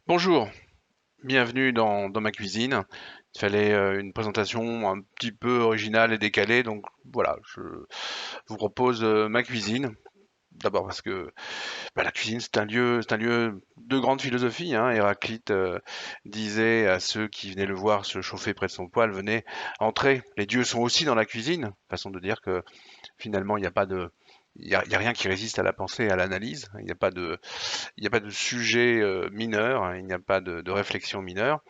Bonjour, bienvenue dans ma cuisine. Il fallait une présentation un petit peu originale et décalée, donc voilà, je vous propose ma cuisine. D'abord parce que la cuisine c'est un lieu de grande philosophie, hein. Héraclite disait à ceux qui venaient le voir se chauffer près de son poêle, venez entrer. Les dieux sont aussi dans la cuisine. Façon de dire que finalement il y a rien qui résiste à la pensée et à l'analyse. Il n'y a pas de sujet mineur, hein, il n'y a pas de réflexion mineure.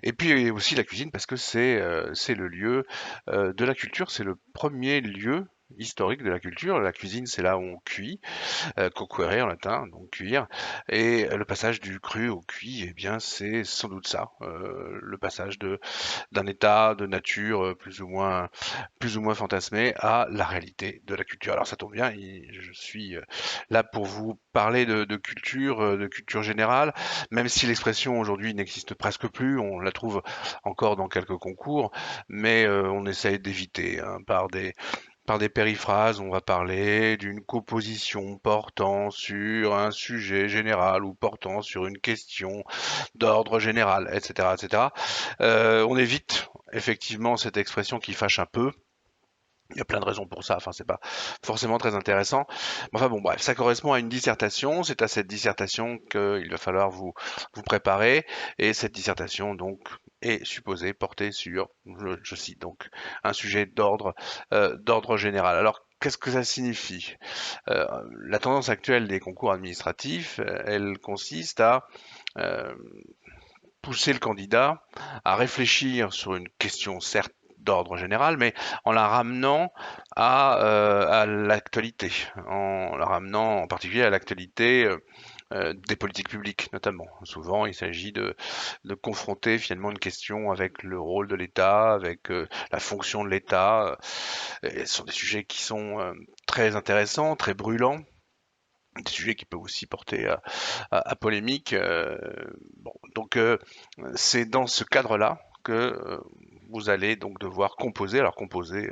Et puis aussi la cuisine parce que c'est le lieu de la culture, c'est le premier lieu historique de la culture. La cuisine, c'est là où on cuit, coquere en latin, donc cuire. Et le passage du cru au cuit, eh bien, c'est sans doute ça, le passage d'un état de nature plus ou moins fantasmé à la réalité de la culture. Alors ça tombe bien, je suis là pour vous parler de culture générale, même si l'expression aujourd'hui n'existe presque plus, on la trouve encore dans quelques concours, mais on essaye d'éviter, hein, par des périphrases, on va parler d'une composition portant sur un sujet général ou portant sur une question d'ordre général, etc., etc. On évite effectivement cette expression qui fâche un peu. Il y a plein de raisons pour ça, enfin c'est pas forcément très intéressant. Mais enfin bon bref, ça correspond à une dissertation, c'est à cette dissertation qu'il va falloir vous préparer, et cette dissertation donc est supposée porter sur, je cite donc, un sujet d'ordre général. Alors qu'est-ce que ça signifie? Euh, la tendance actuelle des concours administratifs, elle consiste à euh, pousser le candidat à réfléchir sur une question certes d'ordre général, mais en la ramenant à l'actualité, en la ramenant en particulier à l'actualité des politiques publiques notamment. Souvent, il s'agit de confronter finalement une question avec le rôle de l'État, avec la fonction de l'État. Ce sont des sujets qui sont très intéressants, très brûlants, des sujets qui peuvent aussi porter à polémique. Bon, donc c'est dans ce cadre-là que vous allez donc devoir composer. Alors composer,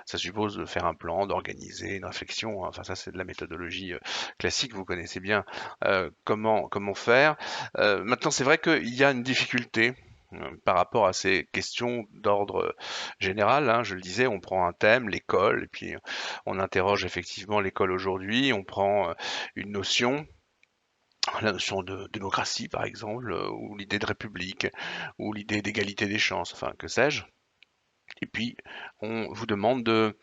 ça suppose de faire un plan, d'organiser une réflexion, hein. Enfin ça c'est de la méthodologie classique, vous connaissez bien comment faire. Maintenant c'est vrai qu'il y a une difficulté par rapport à ces questions d'ordre général, hein. Je le disais, on prend un thème, l'école, et puis on interroge effectivement l'école aujourd'hui, on prend une notion, la notion de démocratie, par exemple, ou l'idée de république, ou l'idée d'égalité des chances, enfin, que sais-je. Et puis, on vous demande de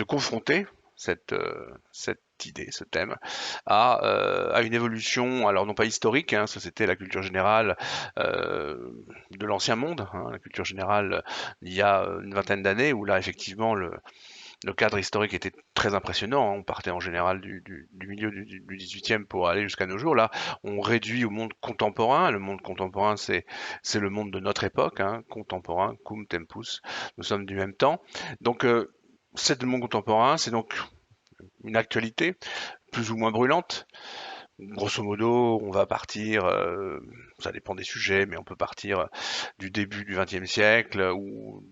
confronter cette idée, ce thème, à une évolution, alors non pas historique, hein, ça c'était la culture générale euh, de l'ancien monde, hein, la culture générale il y a une vingtaine d'années, où là, effectivement, le cadre historique était très impressionnant, hein. On partait en général du milieu du 18e pour aller jusqu'à nos jours. Là, on réduit au monde contemporain. Le monde contemporain, c'est le monde de notre époque, hein, contemporain, cum tempus. Nous sommes du même temps. Donc, c'est le monde contemporain, c'est donc une actualité plus ou moins brûlante. Grosso modo, on va partir, ça dépend des sujets, mais on peut partir du début du XXe siècle ou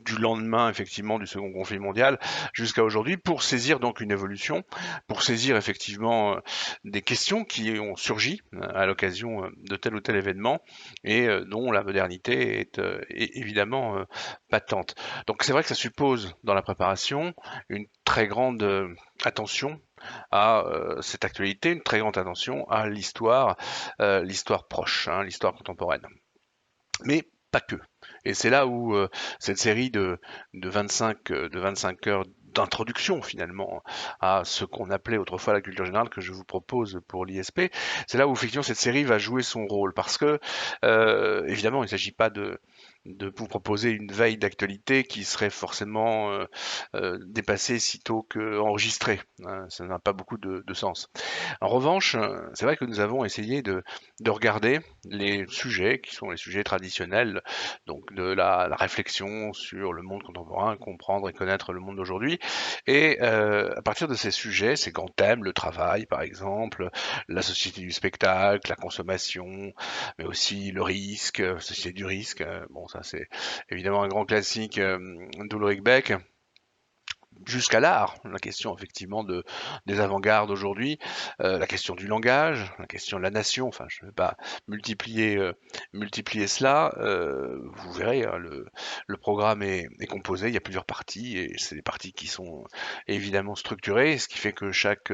du lendemain effectivement du second conflit mondial jusqu'à aujourd'hui pour saisir donc une évolution, pour saisir effectivement des questions qui ont surgi à l'occasion de tel ou tel événement et dont la modernité est évidemment patente. Donc c'est vrai que ça suppose dans la préparation une très grande attention à cette actualité, une très grande attention à l'histoire proche, hein, l'histoire contemporaine. Mais pas que. Et c'est là où cette série de 25 heures d'introduction finalement à ce qu'on appelait autrefois la culture générale que je vous propose pour l'ISP, c'est là où effectivement cette série va jouer son rôle parce que évidemment il ne s'agit pas de vous proposer une veille d'actualité qui serait forcément dépassée sitôt que enregistrée, hein. Ça n'a pas beaucoup de sens. En revanche, c'est vrai que nous avons essayé de regarder les sujets qui sont les sujets traditionnels, donc de la réflexion sur le monde contemporain, comprendre et connaître le monde d'aujourd'hui. Et à partir de ces sujets, ces grands thèmes, le travail par exemple, la société du spectacle, la consommation, mais aussi le risque, la société du risque. Bon, ça c'est évidemment un grand classique d'Ulrich Beck. jusqu'à l'art, la question effectivement des avant-gardes aujourd'hui, la question du langage, la question de la nation, enfin je ne vais pas multiplier cela, vous verrez, hein, le programme est composé, il y a plusieurs parties, et c'est des parties qui sont évidemment structurées, ce qui fait que chaque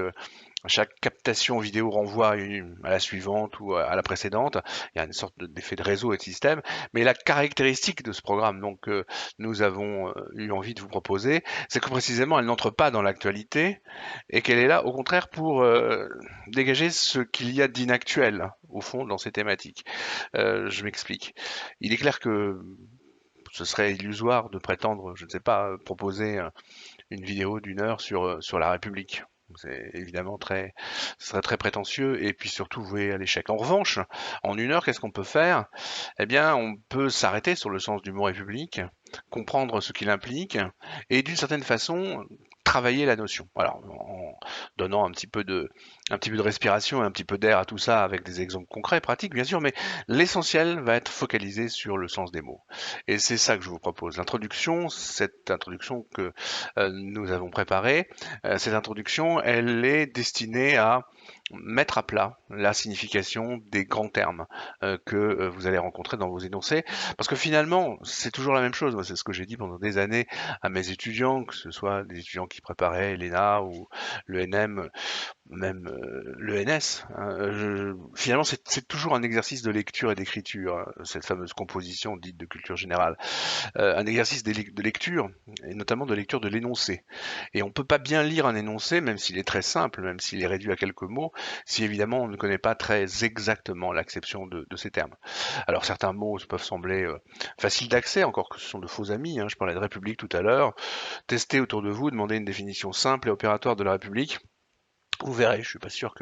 captation vidéo renvoie à la suivante ou à la précédente. Il y a une sorte d'effet de réseau et de système. Mais la caractéristique de ce programme, donc, que nous avons eu envie de vous proposer, c'est que précisément, elle n'entre pas dans l'actualité et qu'elle est là, au contraire, pour dégager ce qu'il y a d'inactuel, au fond, dans ces thématiques. Je m'explique. Il est clair que ce serait illusoire de prétendre, je ne sais pas, proposer une vidéo d'1 heure sur la République. C'est évidemment ce serait très prétentieux et puis surtout voué à l'échec. En revanche, en 1 heure, qu'est-ce qu'on peut faire? Eh bien, on peut s'arrêter sur le sens du mot République, comprendre ce qu'il implique et d'une certaine façon travailler la notion. Alors, en donnant un petit peu de respiration et un petit peu d'air à tout ça avec des exemples concrets, pratiques bien sûr, mais l'essentiel va être focalisé sur le sens des mots. Et c'est ça que je vous propose. L'introduction, cette introduction que nous avons préparée, cette introduction, elle est destinée à mettre à plat la signification des grands termes que vous allez rencontrer dans vos énoncés. Parce que finalement, c'est toujours la même chose. Moi, c'est ce que j'ai dit pendant des années à mes étudiants, que ce soit des étudiants qui préparaient l'ENA ou le NM, même l'ENS. Hein. Finalement, c'est toujours un exercice de lecture et d'écriture, hein, cette fameuse composition dite de culture générale. Un exercice de lecture, et notamment de lecture de l'énoncé. Et on ne peut pas bien lire un énoncé, même s'il est très simple, même s'il est réduit à quelques mots, si évidemment on ne connaît pas très exactement l'acception de ces termes. Alors certains mots peuvent sembler faciles d'accès, encore que ce sont de faux amis, hein. Je parlais de République tout à l'heure. Testez autour de vous, demandez une définition simple et opératoire de la République. Vous verrez, je suis pas sûr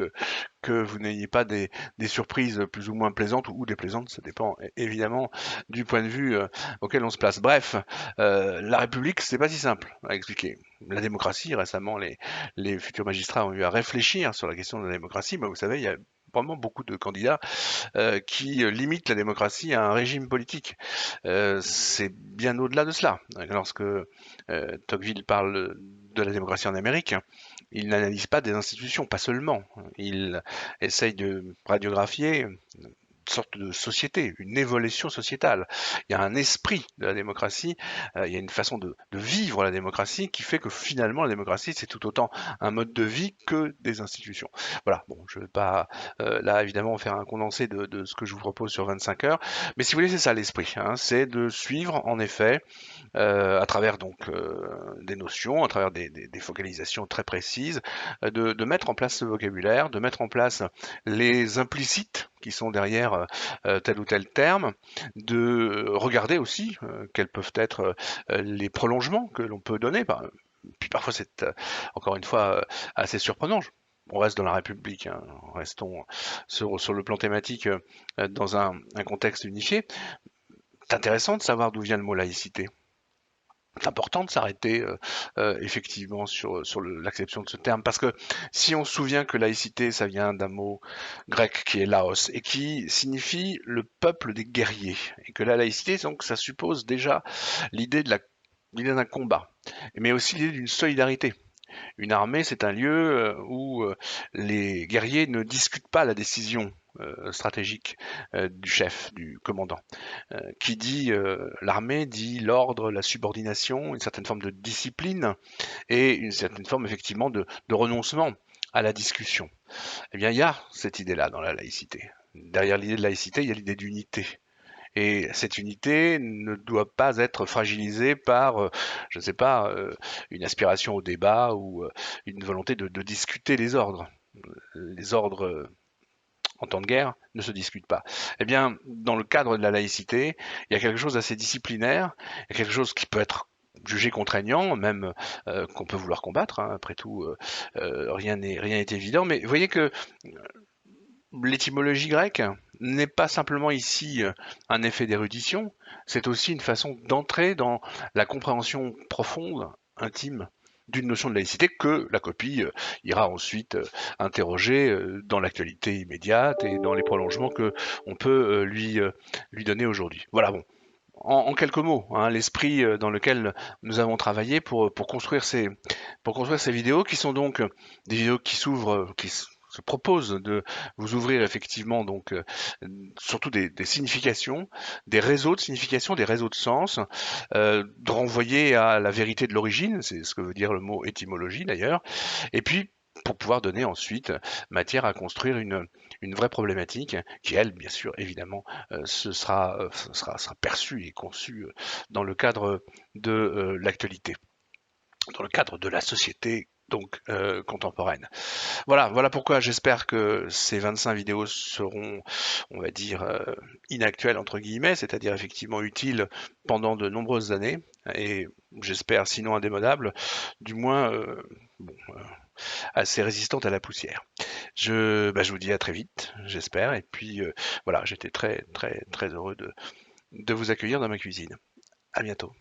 que vous n'ayez pas des surprises plus ou moins plaisantes ou déplaisantes, ça dépend évidemment du point de vue auquel on se place. Bref, la République, c'est pas si simple à expliquer. La démocratie, récemment, les futurs magistrats ont eu à réfléchir sur la question de la démocratie, mais vous savez, il y a vraiment beaucoup de candidats qui limitent la démocratie à un régime politique. C'est bien au-delà de cela. Lorsque Tocqueville parle de la démocratie en Amérique, il n'analyse pas des institutions, pas seulement. Il essaye de radiographier sorte de société, une évolution sociétale. Il y a un esprit de la démocratie, il y a une façon de vivre la démocratie qui fait que finalement la démocratie c'est tout autant un mode de vie que des institutions. Voilà, bon, je ne vais pas là évidemment faire un condensé de ce que je vous propose sur 25 heures, mais si vous voulez c'est ça l'esprit, hein, c'est de suivre en effet à travers donc des notions, à travers des focalisations très précises, de mettre en place ce vocabulaire, de mettre en place les implicites qui sont derrière tel ou tel terme, de regarder aussi quels peuvent être les prolongements que l'on peut donner. Puis parfois c'est encore une fois assez surprenant. On reste dans la République, hein, restons sur le plan thématique dans un contexte unifié. C'est intéressant de savoir d'où vient le mot laïcité. C'est important de s'arrêter effectivement sur l'acception de ce terme, parce que si on se souvient que laïcité, ça vient d'un mot grec qui est laos, et qui signifie le peuple des guerriers, et que la laïcité, donc, ça suppose déjà l'idée l'idée d'un combat, mais aussi l'idée d'une solidarité. Une armée, c'est un lieu où les guerriers ne discutent pas la décision stratégique du chef, du commandant. Qui dit l'armée dit l'ordre, la subordination, une certaine forme de discipline et une certaine forme effectivement de renoncement à la discussion. Eh bien, il y a cette idée-là dans la laïcité. Derrière l'idée de laïcité, il y a l'idée d'unité. Et cette unité ne doit pas être fragilisée par, je ne sais pas, une aspiration au débat ou une volonté de discuter les ordres. Les ordres en temps de guerre ne se discutent pas. Eh bien, dans le cadre de la laïcité, il y a quelque chose d'assez disciplinaire, il y a quelque chose qui peut être jugé contraignant, même qu'on peut vouloir combattre. Hein. Après tout, rien n'est évident. Mais vous voyez que l'étymologie grecque n'est pas simplement ici un effet d'érudition, c'est aussi une façon d'entrer dans la compréhension profonde, intime d'une notion de laïcité que la copie ira ensuite interroger dans l'actualité immédiate et dans les prolongements que on peut lui donner aujourd'hui. Voilà, bon, en quelques mots, hein, l'esprit dans lequel nous avons travaillé pour construire ces vidéos qui sont donc des vidéos qui s'ouvrent, se proposent de vous ouvrir effectivement donc surtout des significations, des réseaux de significations, des réseaux de sens, de renvoyer à la vérité de l'origine, c'est ce que veut dire le mot étymologie d'ailleurs, et puis pour pouvoir donner ensuite matière à construire une vraie problématique qui, elle, bien sûr, évidemment, sera perçue et conçue dans le cadre de l'actualité, dans le cadre de la société donc contemporaine. Voilà pourquoi j'espère que ces 25 vidéos seront, on va dire, inactuelles entre guillemets, c'est-à-dire effectivement utiles pendant de nombreuses années, et j'espère sinon indémodables, du moins bon, assez résistantes à la poussière. Je vous dis à très vite, j'espère, et puis voilà, j'étais très très très heureux de vous accueillir dans ma cuisine. À bientôt.